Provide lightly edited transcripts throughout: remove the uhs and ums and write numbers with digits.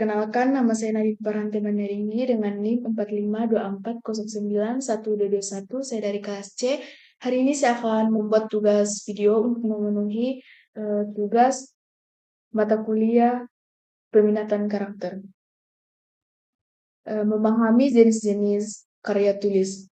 Perkenalkan, nama saya Nadine Farhanti Mandarini dengan NIM 4524091221. Saya dari kelas C. Hari ini saya akan membuat tugas video untuk memenuhi tugas mata kuliah peminatan karakter. Memahami jenis-jenis karya tulis.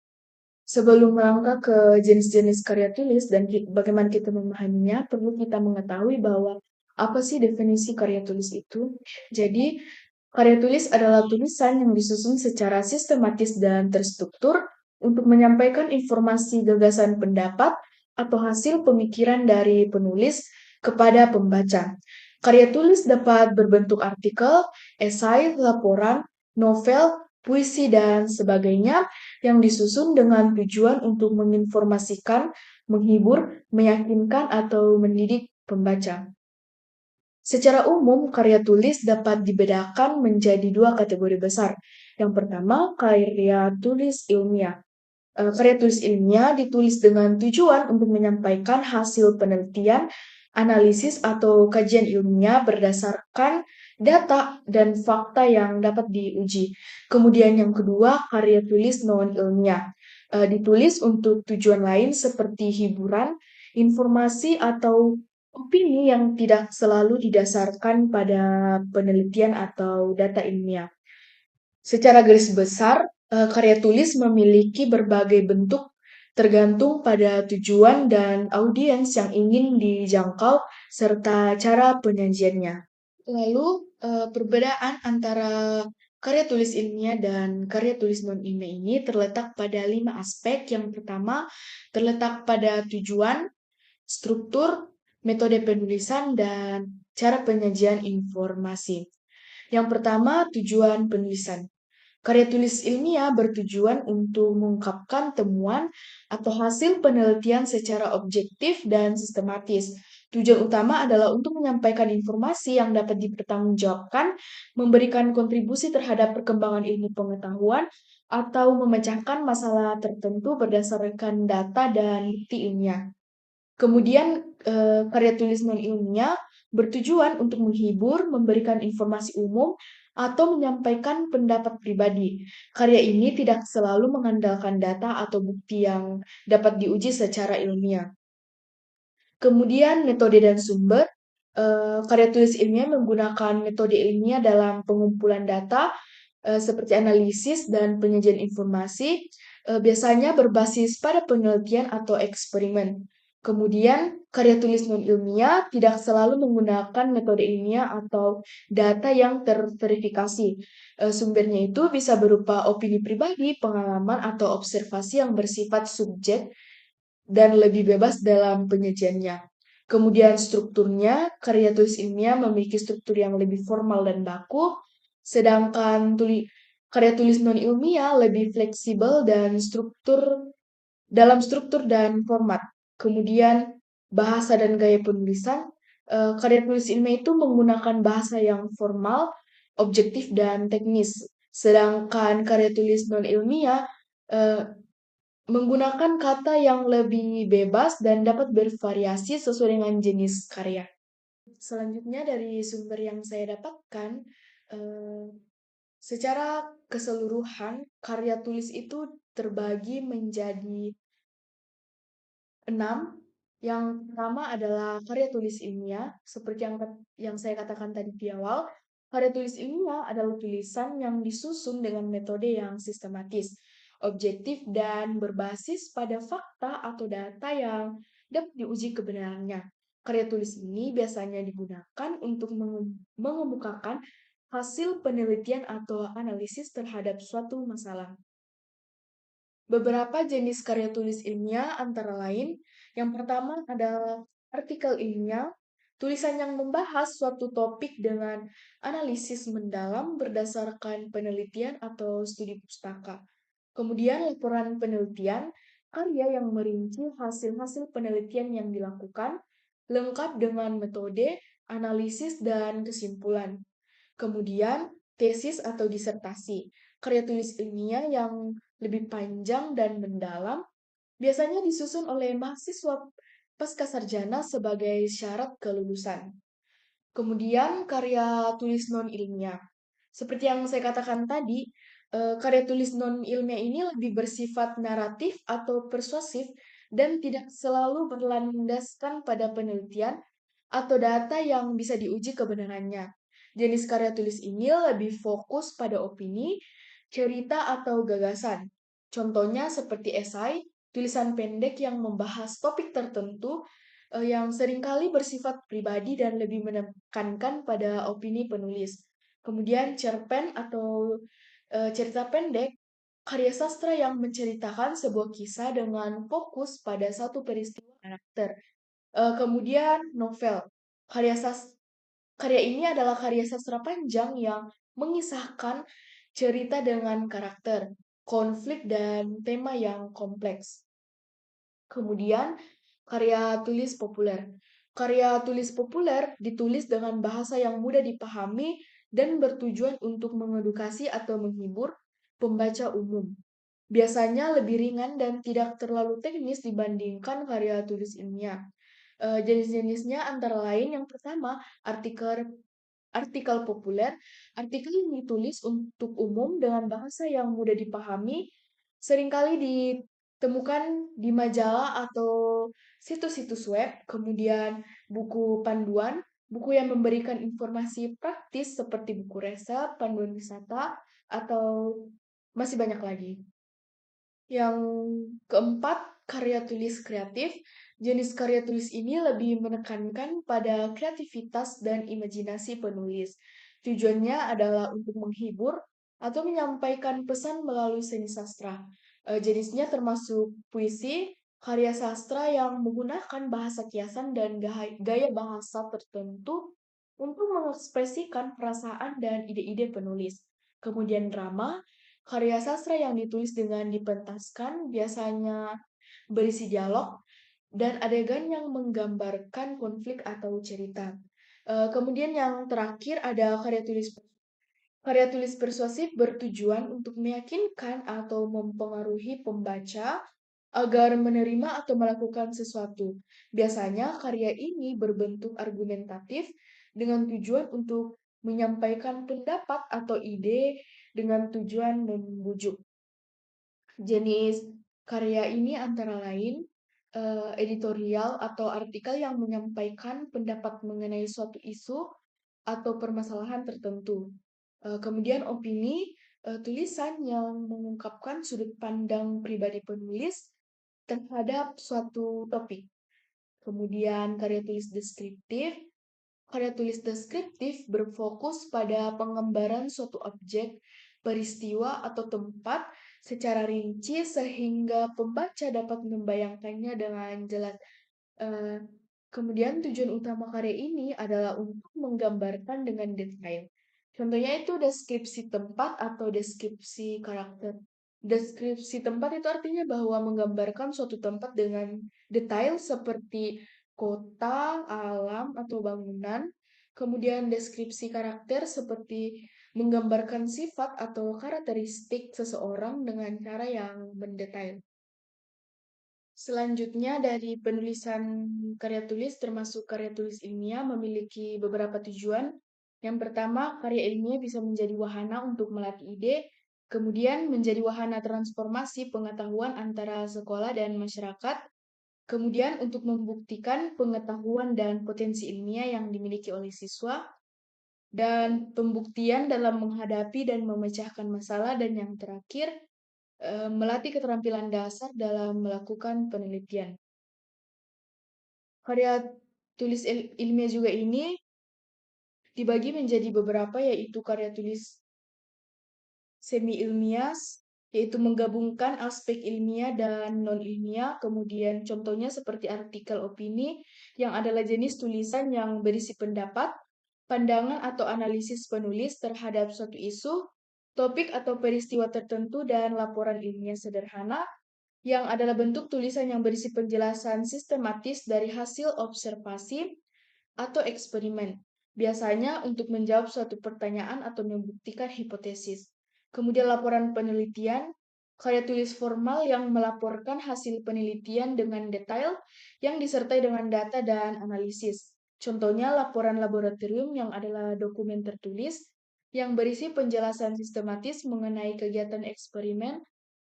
Sebelum melangkah ke jenis-jenis karya tulis dan bagaimana kita memahaminya, perlu kita mengetahui bahwa apa sih definisi karya tulis itu. Jadi, karya tulis adalah tulisan yang disusun secara sistematis dan terstruktur untuk menyampaikan informasi, gagasan, pendapat, atau hasil pemikiran dari penulis kepada pembaca. Karya tulis dapat berbentuk artikel, esai, laporan, novel, puisi, dan sebagainya yang disusun dengan tujuan untuk menginformasikan, menghibur, meyakinkan, atau mendidik pembaca. Secara umum, karya tulis dapat dibedakan menjadi dua kategori besar. Yang pertama, karya tulis ilmiah. Karya tulis ilmiah ditulis dengan tujuan untuk menyampaikan hasil penelitian, analisis, atau kajian ilmiah berdasarkan data dan fakta yang dapat diuji. Kemudian yang kedua, karya tulis non-ilmiah. Ditulis untuk tujuan lain seperti hiburan, informasi, atau opini yang tidak selalu didasarkan pada penelitian atau data ilmiah. Secara garis besar, karya tulis memiliki berbagai bentuk tergantung pada tujuan dan audiens yang ingin dijangkau serta cara penyajiannya. Lalu, perbedaan antara karya tulis ilmiah dan karya tulis non-ilmiah ini terletak pada 5 aspek. Yang pertama, terletak pada tujuan, struktur, metode penulisan, dan cara penyajian informasi. Yang pertama, tujuan penulisan. Karya tulis ilmiah bertujuan untuk mengungkapkan temuan atau hasil penelitian secara objektif dan sistematis. Tujuan utama adalah untuk menyampaikan informasi yang dapat dipertanggungjawabkan, memberikan kontribusi terhadap perkembangan ilmu pengetahuan, atau memecahkan masalah tertentu berdasarkan data dan bukti ilmiah. Kemudian, karya tulis non-ilmiah bertujuan untuk menghibur, memberikan informasi umum, atau menyampaikan pendapat pribadi. Karya ini tidak selalu mengandalkan data atau bukti yang dapat diuji secara ilmiah. Kemudian, metode dan sumber. Karya tulis ilmiah menggunakan metode ilmiah dalam pengumpulan data, seperti analisis dan penyajian informasi, biasanya berbasis pada penelitian atau eksperimen. Kemudian, karya tulis non-ilmiah tidak selalu menggunakan metode ilmiah atau data yang terverifikasi. Sumbernya itu bisa berupa opini pribadi, pengalaman, atau observasi yang bersifat subjek dan lebih bebas dalam penyajiannya. Kemudian strukturnya, karya tulis ilmiah memiliki struktur yang lebih formal dan baku, sedangkan karya tulis non-ilmiah lebih fleksibel dan struktur dan format. Kemudian bahasa dan gaya penulisan, karya tulis ilmiah itu menggunakan bahasa yang formal, objektif, dan teknis. Sedangkan karya tulis non-ilmiah menggunakan kata yang lebih bebas dan dapat bervariasi sesuai dengan jenis karya. Selanjutnya dari sumber yang saya dapatkan, eh, secara keseluruhan karya tulis itu terbagi menjadi 6. Yang pertama adalah karya tulis ilmiah, seperti yang saya katakan tadi di awal. Karya tulis ilmiah adalah tulisan yang disusun dengan metode yang sistematis, objektif, dan berbasis pada fakta atau data yang dapat diuji kebenarannya. Karya tulis ini biasanya digunakan untuk mengemukakan hasil penelitian atau analisis terhadap suatu masalah. Beberapa jenis karya tulis ilmiah antara lain, yang pertama adalah artikel ilmiah, tulisan yang membahas suatu topik dengan analisis mendalam berdasarkan penelitian atau studi pustaka. Kemudian laporan penelitian, karya yang merinci hasil-hasil penelitian yang dilakukan, lengkap dengan metode, analisis, dan kesimpulan. Kemudian, tesis atau disertasi, karya tulis ilmiah yang lebih panjang dan mendalam, biasanya disusun oleh mahasiswa pascasarjana sebagai syarat kelulusan. Kemudian, karya tulis non-ilmiah. Seperti yang saya katakan tadi, karya tulis non-ilmiah ini lebih bersifat naratif atau persuasif dan tidak selalu berlandaskan pada penelitian atau data yang bisa diuji kebenarannya. Jenis karya tulis ini lebih fokus pada opini, cerita, atau gagasan. Contohnya seperti esai, tulisan pendek yang membahas topik tertentu yang seringkali bersifat pribadi dan lebih menekankan pada opini penulis. Kemudian cerpen atau cerita pendek, karya sastra yang menceritakan sebuah kisah dengan fokus pada satu peristiwa karakter. Kemudian novel. Karya sas Karya ini adalah karya sastra panjang yang mengisahkan cerita dengan karakter, konflik, dan tema yang kompleks. Kemudian, karya tulis populer. Karya tulis populer ditulis dengan bahasa yang mudah dipahami dan bertujuan untuk mengedukasi atau menghibur pembaca umum. Biasanya lebih ringan dan tidak terlalu teknis dibandingkan karya tulis ilmiah. Jenis-jenisnya antara lain yang pertama, artikel artikel populer, artikel yang ditulis untuk umum dengan bahasa yang mudah dipahami, seringkali ditemukan di majalah atau situs-situs web, kemudian buku panduan, buku yang memberikan informasi praktis seperti buku resep, panduan wisata, atau masih banyak lagi. Yang keempat, karya tulis kreatif. Jenis karya tulis ini lebih menekankan pada kreativitas dan imajinasi penulis. Tujuannya adalah untuk menghibur atau menyampaikan pesan melalui seni sastra. Jenisnya termasuk puisi, karya sastra yang menggunakan bahasa kiasan dan gaya bahasa tertentu untuk mengekspresikan perasaan dan ide-ide penulis. Kemudian drama, karya sastra yang ditulis dengan dipentaskan biasanya berisi dialog dan adegan yang menggambarkan konflik atau cerita. Kemudian yang terakhir ada karya tulis. Karya tulis persuasif bertujuan untuk meyakinkan atau mempengaruhi pembaca agar menerima atau melakukan sesuatu. Biasanya karya ini berbentuk argumentatif dengan tujuan untuk menyampaikan pendapat atau ide dengan tujuan membujuk. Jenis karya ini antara lain editorial atau artikel yang menyampaikan pendapat mengenai suatu isu atau permasalahan tertentu. Kemudian opini, tulisan yang mengungkapkan sudut pandang pribadi penulis terhadap suatu topik. Kemudian karya tulis deskriptif. Karya tulis deskriptif berfokus pada pengembaraan suatu objek, peristiwa, atau tempat secara rinci sehingga pembaca dapat membayangkannya dengan jelas. Eh, Kemudian tujuan utama karya ini adalah untuk menggambarkan dengan detail. Contohnya itu deskripsi tempat atau deskripsi karakter. Deskripsi tempat itu artinya bahwa menggambarkan suatu tempat dengan detail seperti kota, alam, atau bangunan. Kemudian deskripsi karakter seperti menggambarkan sifat atau karakteristik seseorang dengan cara yang mendetail. Selanjutnya dari penulisan karya tulis termasuk karya tulis ilmiah memiliki beberapa tujuan. Yang pertama, karya ilmiah bisa menjadi wahana untuk melatih ide, kemudian menjadi wahana transformasi pengetahuan antara sekolah dan masyarakat, kemudian untuk membuktikan pengetahuan dan potensi ilmiah yang dimiliki oleh siswa, dan pembuktian dalam menghadapi dan memecahkan masalah, dan yang terakhir, melatih keterampilan dasar dalam melakukan penelitian. Karya tulis ilmiah juga ini dibagi menjadi beberapa, yaitu karya tulis semi ilmiah, yaitu menggabungkan aspek ilmiah dan non-ilmiah. Kemudian contohnya seperti artikel opini, yang adalah jenis tulisan yang berisi pendapat, pandangan atau analisis penulis terhadap suatu isu, topik atau peristiwa tertentu, dan laporan ilmiah sederhana, yang adalah bentuk tulisan yang berisi penjelasan sistematis dari hasil observasi atau eksperimen, biasanya untuk menjawab suatu pertanyaan atau membuktikan hipotesis. Kemudian laporan penelitian, karya tulis formal yang melaporkan hasil penelitian dengan detail yang disertai dengan data dan analisis. Contohnya laporan laboratorium yang adalah dokumen tertulis, yang berisi penjelasan sistematis mengenai kegiatan eksperimen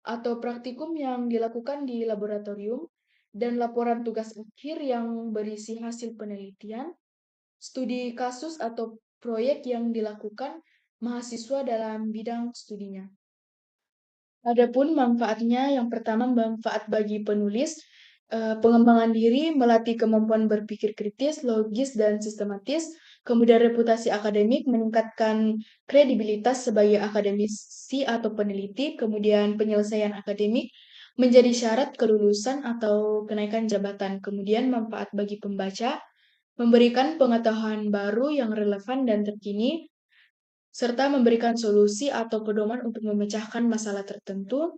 atau praktikum yang dilakukan di laboratorium, dan laporan tugas akhir yang berisi hasil penelitian, studi kasus atau proyek yang dilakukan mahasiswa dalam bidang studinya. Adapun manfaatnya, yang pertama manfaat bagi penulis, pengembangan diri, melatih kemampuan berpikir kritis, logis, dan sistematis, kemudian reputasi akademik, meningkatkan kredibilitas sebagai akademisi atau peneliti, kemudian penyelesaian akademik menjadi syarat kelulusan atau kenaikan jabatan, kemudian manfaat bagi pembaca, memberikan pengetahuan baru yang relevan dan terkini, serta memberikan solusi atau pedoman untuk memecahkan masalah tertentu.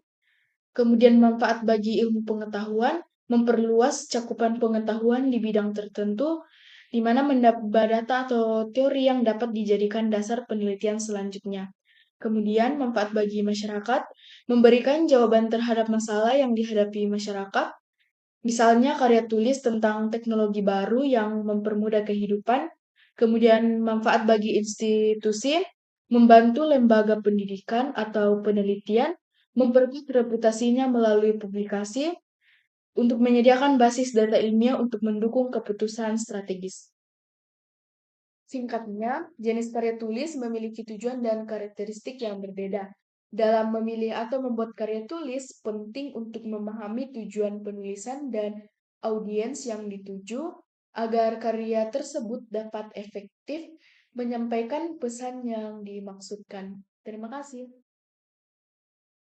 Kemudian manfaat bagi ilmu pengetahuan, memperluas cakupan pengetahuan di bidang tertentu, di mana mendapat data atau teori yang dapat dijadikan dasar penelitian selanjutnya. Kemudian manfaat bagi masyarakat, memberikan jawaban terhadap masalah yang dihadapi masyarakat, misalnya karya tulis tentang teknologi baru yang mempermudah kehidupan. Kemudian manfaat bagi institusi, membantu lembaga pendidikan atau penelitian, memperkuat reputasinya melalui publikasi, untuk menyediakan basis data ilmiah untuk mendukung keputusan strategis. Singkatnya, jenis karya tulis memiliki tujuan dan karakteristik yang berbeda. Dalam memilih atau membuat karya tulis, penting untuk memahami tujuan penulisan dan audiens yang dituju agar karya tersebut dapat efektif menyampaikan pesan yang dimaksudkan. Terima kasih.